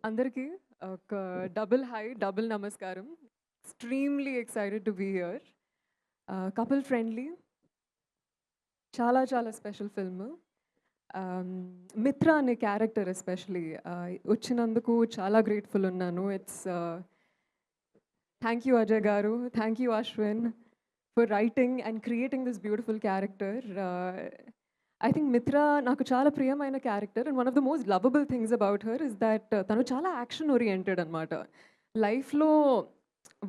అందరికీ ఒక double hi, double నమస్కారం. Extremely excited to be here. Couple friendly, చాలా చాలా స్పెషల్ ఫిల్మ్. మిత్ర అనే క్యారెక్టర్ ఎస్పెషలీ వచ్చినందుకు చాలా గ్రేట్ఫుల్ ఉన్నాను. థ్యాంక్ యూ అజయ్ గారు, thank you Ashwin for writing and creating this beautiful character. I think మిత్ర నాకు చాలా ప్రియమైన character and one of the most lovable things about her is that తను చాలా యాక్షన్ ఓరియంటెడ్ అనమాట. లైఫ్లో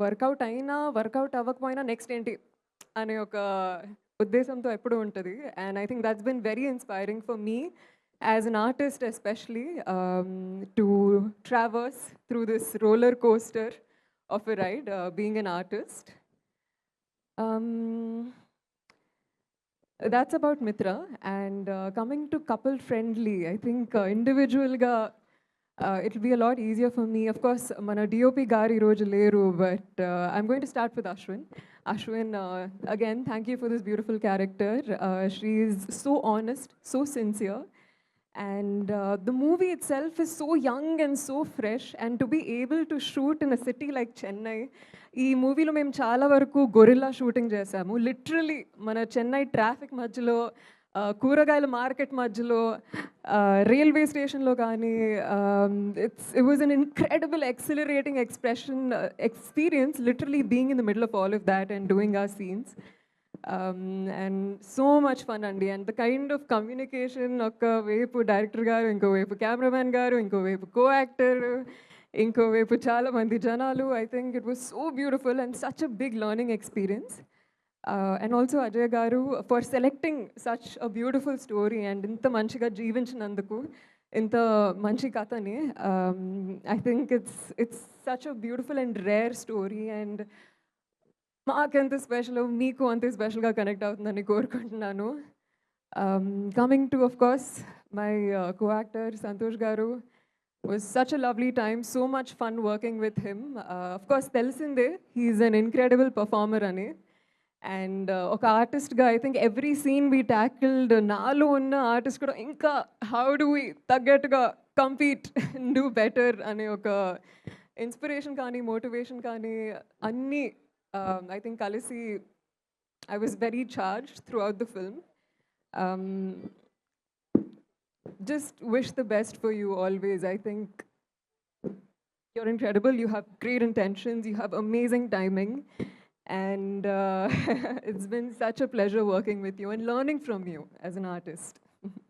వర్కౌట్ అయినా వర్కౌట్ అవ్వకపోయినా నెక్స్ట్ ఏంటి అనే ఒక ఉద్దేశంతో ఎప్పుడు ఉంటుంది. And I think that's been very inspiring for me as an artist especially to traverse through this roller coaster of a ride being an artist. That's about Mitra. And coming to couple friendly, I think individual ga it'll be a lot easier for me. Of course, mana DOP gari roju leru, but I'm going to start with Ashwin. Ashwin, again, thank you for this beautiful character. She is so honest, so sincere. And the movie itself is so young and so fresh. And to be able to shoot in a city like Chennai, ఈ మూవీలో మేము చాలా వరకు gorilla shooting చేసాము. Literally మన Chennai traffic మధ్యలో, కూరగాయల market మధ్యలో, రైల్వే స్టేషన్లో కానీ, it was an incredible exhilarating experience literally being in the middle of all of that and doing our scenes. And so much fun అండి. And the kind of communication, ఒకవైపు director garu, ఇంకోవైపు cameraman గారు, ఇంకోవైపు co actor, ఇంకోవైపు చాలా మంది జనాలు. I think it was so beautiful and such a big learning experience. And also Ajay garu for selecting such a beautiful story and ఇంత మంచిగా జీవించినందుకు ఇంత మంచి కథని. I think it's such a beautiful and rare story. And మాకెంత special, మీకు అంతే స్పెషల్గా కనెక్ట్ అవుతుందని కోరుకుంటున్నాను. Coming to of course my co-actor Santosh garu, was such a lovely time, so much fun working with him. Of course, Telsinde, he's an incredible performer ani. And oka artist ga, I think every scene we tackled, naalo unna artist kuda inka how do we taggattuga compete and do better ane oka inspiration kaani, motivation kaani, anni I think kalisi I was very charged throughout the film. Um, just wish the best for you always. I think you're incredible. You have great intentions. You have amazing timing. And it's been such a pleasure working with you and learning from you as an artist.